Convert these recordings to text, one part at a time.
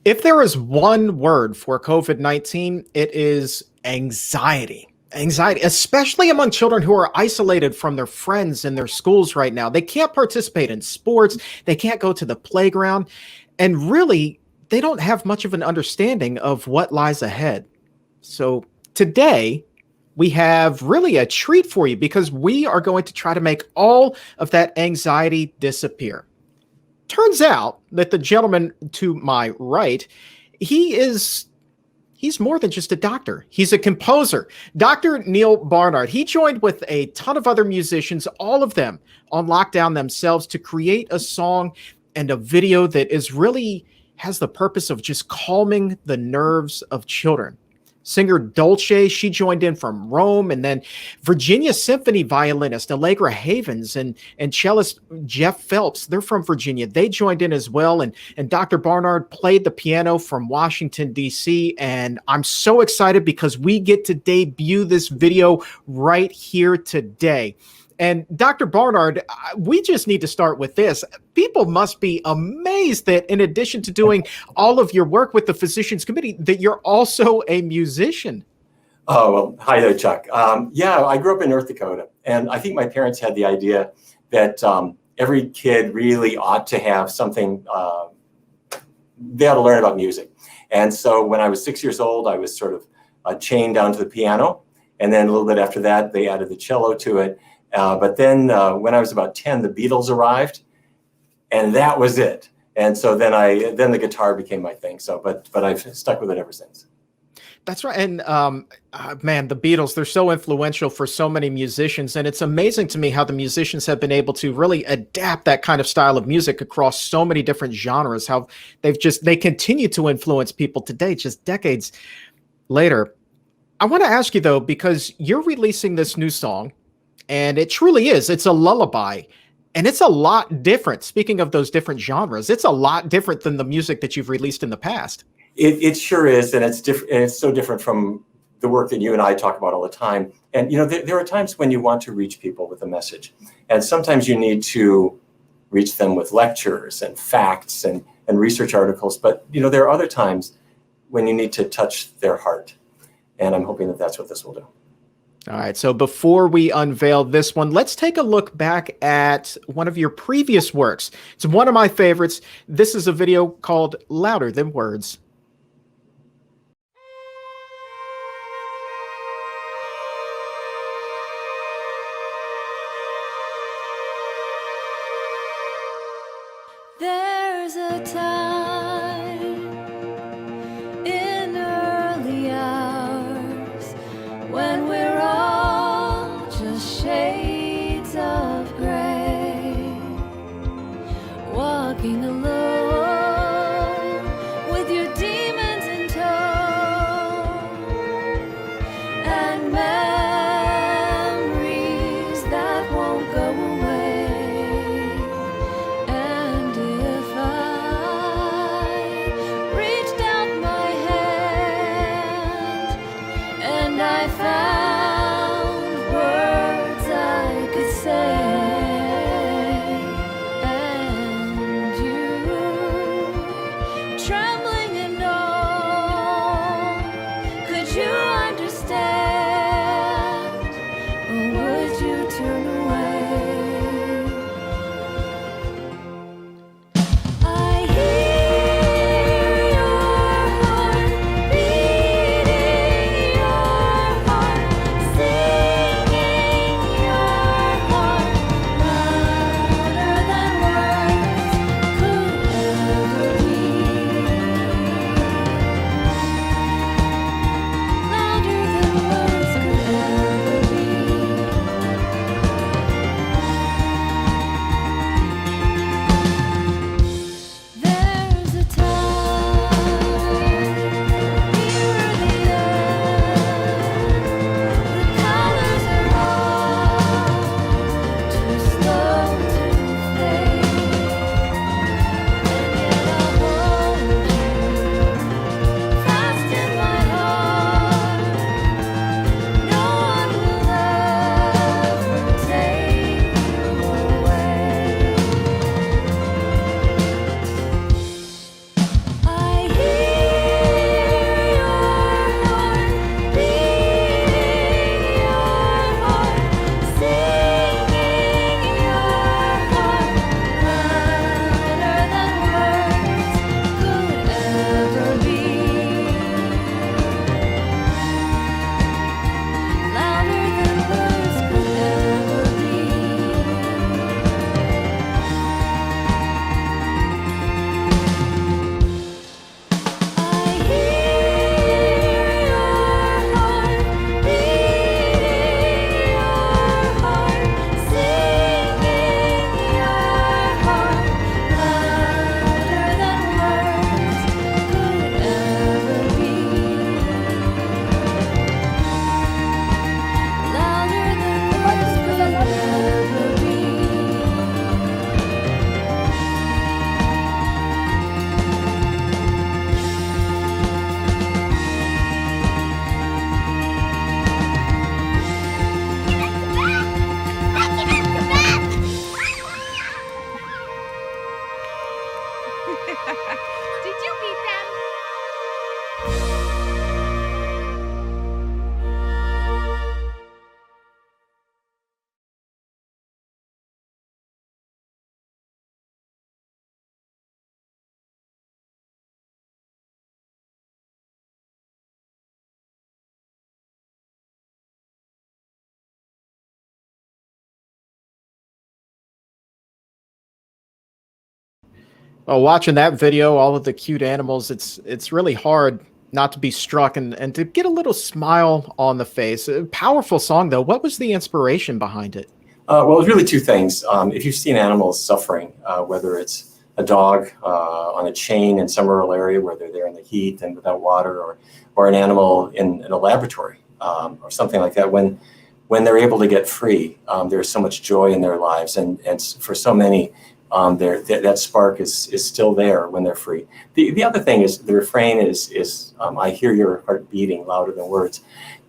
If there is one word for COVID-19, it is anxiety. Anxiety, especially among children who are isolated from their friends in their schools right now. They can't participate in sports, they can't go to the playground, and really, they don't have much of an understanding of what lies ahead. So, today, we have really a treat for you because we are going to try to make all of that anxiety disappear. Turns out that the gentleman to my right, he is he's more than just a doctor. He's a composer. Dr. Neal Barnard. He joined with a ton of other musicians, all of them on lockdown themselves to create a song and a video that is really has the purpose of just calming the nerves of children. Singer Dolche, she joined in from Rome, and then Virginia Symphony violinist Allegra Havens and cellist Jeff Phelps, they're from Virginia. They joined in as well, and Dr. Barnard played the piano from Washington, D.C., and I'm so excited because we get to debut this video right here today. And Dr. Barnard, we just need to start with this. People must be amazed that in addition to doing all of your work with the Physicians Committee, that you're also a musician. Oh, well, hi there, Chuck. Yeah, I grew up in North Dakota, and I think my parents had the idea that every kid really ought to have something, they ought to learn about music. And so when I was 6 years old, I was sort of chained down to the piano. And then a little bit after that, they added the cello to it. But then when I was about 10, the Beatles arrived, and that was it. And so then the guitar became my thing. So, but I've stuck with it ever since. That's right. And man, the Beatles, they're so influential for so many musicians. And it's amazing to me how the musicians have been able to really adapt that kind of style of music across so many different genres, how they continue to influence people today, just decades later. I want to ask you though, because you're releasing this new song, and it truly is. It's a lullaby. And it's a lot different. Speaking of those different genres, it's a lot different than the music that you've released in the past. It sure is. And it's different. And it's so different from the work that you and I talk about all the time. And, you know, there are times when you want to reach people with a message. And sometimes you need to reach them with lectures and facts and research articles. But, you know, there are other times when you need to touch their heart. And I'm hoping that that's what this will do. All right, so before we unveil this one, let's take a look back at one of your previous works. It's one of my favorites. This is a video called Louder Than Words. There's a time in early hours when we're all just shades of gray, walking alone with your Well, watching that video, all of the cute animals, it's really hard not to be struck and to get a little smile on the face. A powerful song, though. What was the inspiration behind it? Well, it's really two things. If you've seen animals suffering, whether it's a dog on a chain in some rural area where they're there in the heat and without water, or an animal in a laboratory or something like that, when they're able to get free, there's so much joy in their lives, and for so many, that spark is still there when they're free. The other thing is the refrain is I hear your heart beating louder than words.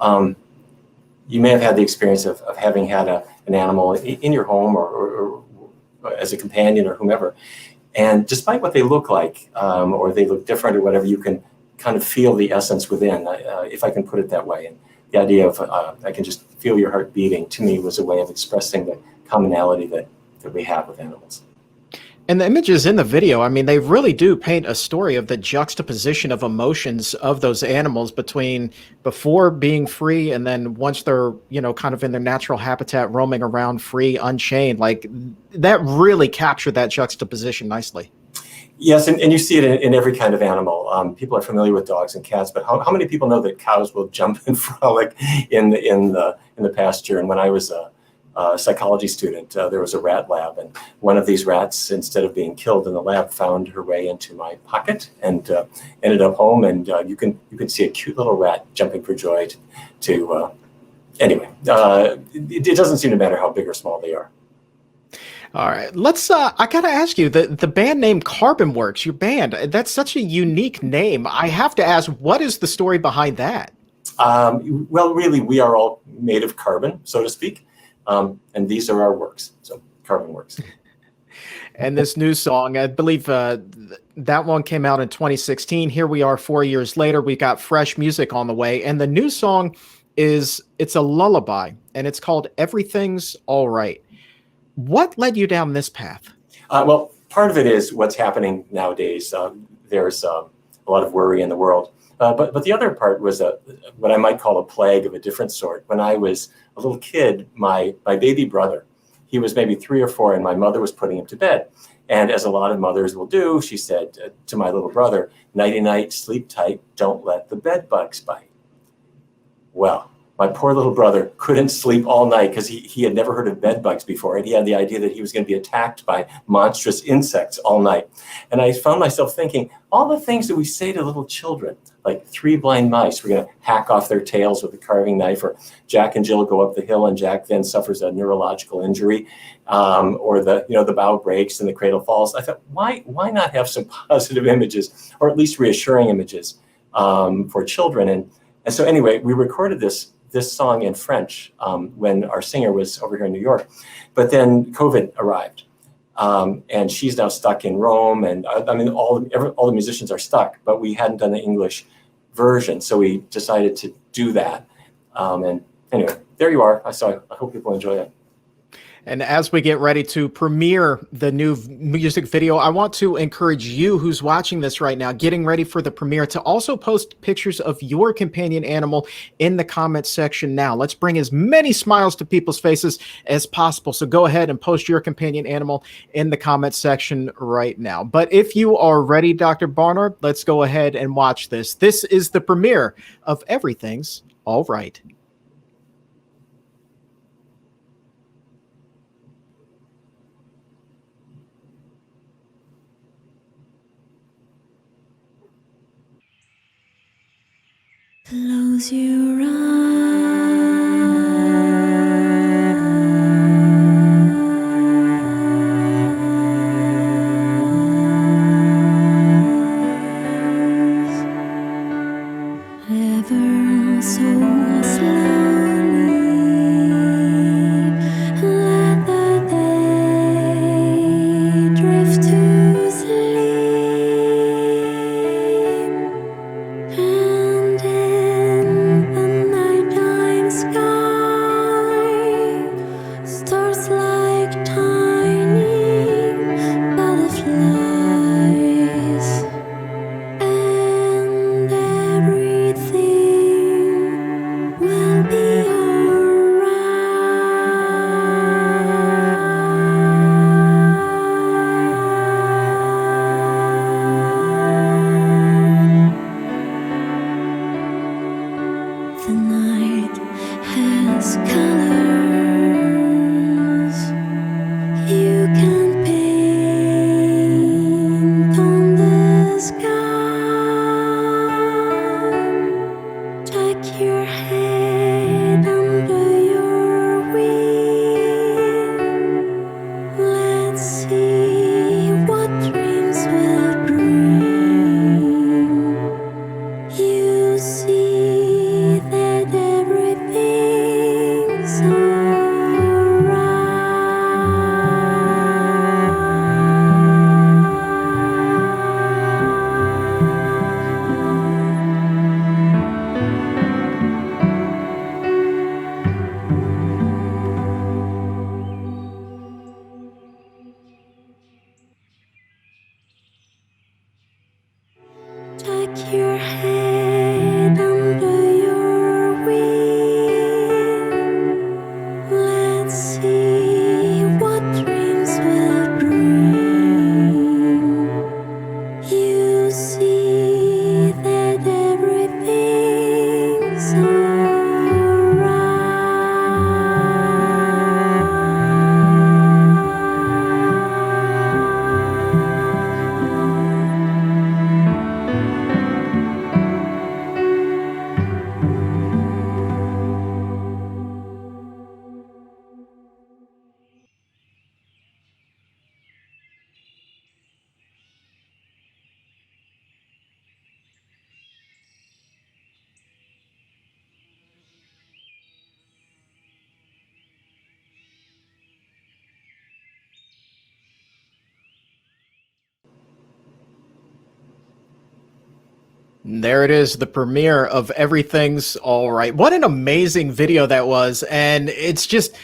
You may have had the experience of having had an animal in your home or as a companion or whomever, and despite what they look like or they look different or whatever, you can kind of feel the essence within, if I can put it that way. And the idea of I can just feel your heart beating, to me, was a way of expressing the commonality that we have with animals. And the images in the video, I mean, they really do paint a story of the juxtaposition of emotions of those animals between before being free and then once they're, kind of in their natural habitat, roaming around free, unchained. Like, that really captured that juxtaposition nicely. Yes, and you see it in every kind of animal. People are familiar with dogs and cats, but how many people know that cows will jump and frolic in the pasture? And when I was a psychology student, there was a rat lab, and one of these rats, instead of being killed in the lab, found her way into my pocket and ended up home. And you can see a cute little rat jumping for joy. Anyway, it doesn't seem to matter how big or small they are. All right, let's. I gotta ask you, the band name CarbonWorks, your band. That's such a unique name. I have to ask, what is the story behind that? Well, really, we are all made of carbon, so to speak. And these are our works, so CarbonWorks. And this new song, I believe that one came out in 2016. Here we are 4 years later. We've got fresh music on the way. And the new song it's a lullaby, and it's called Everything's All Right. What led you down this path? Well, part of it is what's happening nowadays. There's a lot of worry in the world. But the other part was what I might call a plague of a different sort. When I was a little kid, my baby brother, he was maybe 3 or 4, and my mother was putting him to bed. And as a lot of mothers will do, she said to my little brother, "Nighty night, sleep tight, don't let the bed bugs bite." Well, my poor little brother couldn't sleep all night because he had never heard of bed bugs before, and he had the idea that he was going to be attacked by monstrous insects all night. And I found myself thinking, all the things that we say to little children, like 3 blind mice, we're going to hack off their tails with a carving knife, or Jack and Jill go up the hill and Jack then suffers a neurological injury, or the bough breaks and the cradle falls. I thought, why not have some positive images, or at least reassuring images for children? And so anyway, we recorded this song in French when our singer was over here in New York, but then COVID arrived. And she's now stuck in Rome, and I mean, all the musicians are stuck, but we hadn't done the English version, so we decided to do that. And anyway, there you are. I hope people enjoy it. And as we get ready to premiere the new music video, I want to encourage you who's watching this right now, getting ready for the premiere, to also post pictures of your companion animal in the comments section now. Let's bring as many smiles to people's faces as possible. So go ahead and post your companion animal in the comments section right now. But if you are ready, Dr. Barnard, let's go ahead and watch this. This is the premiere of Everything's All Right. Close your eyes, ever so slowly. Let the day drift to sleep. And in the nighttime sky, stars like tiny butterflies, and everything like your head under your wing. Let's see what dreams will bring. You see that everything's There it is, the premiere of Everything's All Right. What an amazing video that was. And it's just,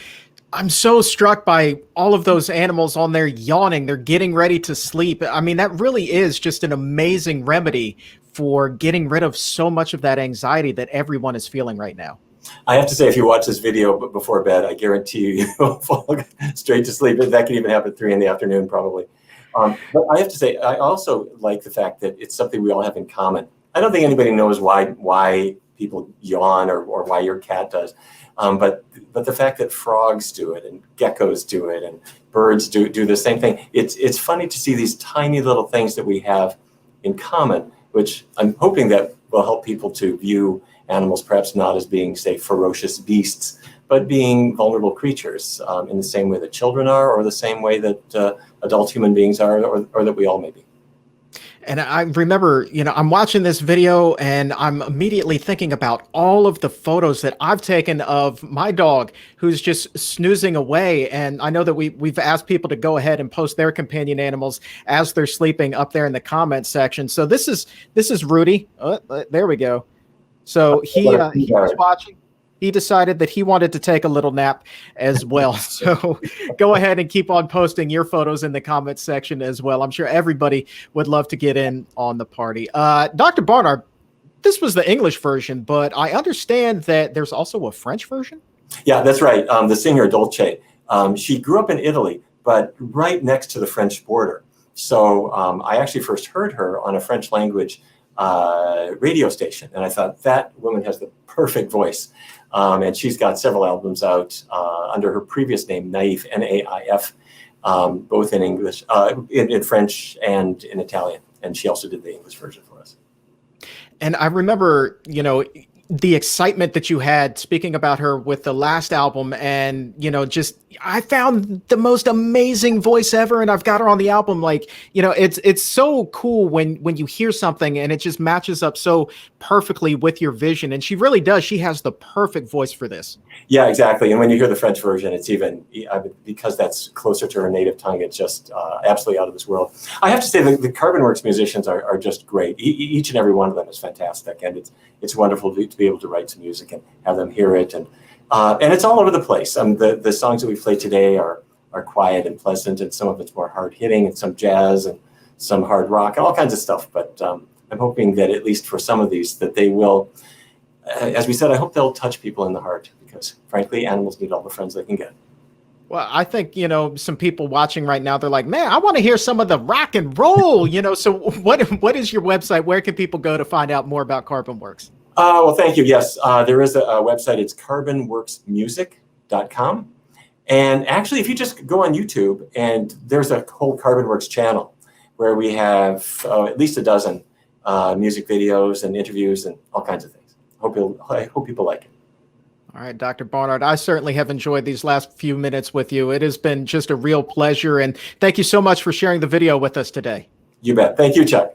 I'm so struck by all of those animals on there yawning. They're getting ready to sleep. I mean, that really is just an amazing remedy for getting rid of so much of that anxiety that everyone is feeling right now. I have to say, if you watch this video before bed, I guarantee you will fall straight to sleep. That can even happen at 3 in the afternoon, probably. But I have to say, I also like the fact that it's something we all have in common. I don't think anybody knows why people yawn or why your cat does. But the fact that frogs do it and geckos do it and birds do the same thing. It's funny to see these tiny little things that we have in common, which I'm hoping that will help people to view animals perhaps not as being, say, ferocious beasts, but being vulnerable creatures in the same way that children are, or the same way that adult human beings are, or that we all may be. And I remember, I'm watching this video and I'm immediately thinking about all of the photos that I've taken of my dog who's just snoozing away. And I know that we've asked people to go ahead and post their companion animals as they're sleeping up there in the comments section. So this is Rudy. Oh, there we go. So he was watching. He decided that he wanted to take a little nap as well. So go ahead and keep on posting your photos in the comments section as well. I'm sure everybody would love to get in on the party. Dr. Barnard, this was the English version, but I understand that there's also a French version? Yeah, that's right. The singer Dolche, she grew up in Italy, but right next to the French border. So I actually first heard her on a French language radio station. And I thought, that woman has the perfect voice. And she's got several albums out under her previous name, Naif, Naif, both in English, in French and in Italian. And she also did the English version for us. And I remember, the excitement that you had speaking about her with the last album, and I found the most amazing voice ever, and I've got her on the album. Like, it's so cool when you hear something and it just matches up so perfectly with your vision. And she really does. She has the perfect voice for this. Yeah, exactly. And when you hear the French version, it's even, because that's closer to her native tongue, it's just absolutely out of this world. I have to say the CarbonWorks musicians are just great. Each and every one of them is fantastic, and it's wonderful to be able to write some music and have them hear it, and it's all over the place. The songs that we play today are quiet and pleasant, and some of it's more hard hitting, and some jazz and some hard rock and all kinds of stuff. But I'm hoping that at least for some of these, that they will, as we said, I hope they'll touch people in the heart, because frankly, animals need all the friends they can get. Well, I think, some people watching right now, they're like, man, I want to hear some of the rock and roll, So what is your website? Where can people go to find out more about CarbonWorks? Well, thank you. Yes, there is a website. It's carbonworksmusic.com. And actually, if you just go on YouTube, and there's a whole CarbonWorks channel where we have at least a dozen music videos and interviews and all kinds of things. I hope people like it. All right, Dr. Barnard, I certainly have enjoyed these last few minutes with you. It has been just a real pleasure. And thank you so much for sharing the video with us today. You bet. Thank you, Chuck.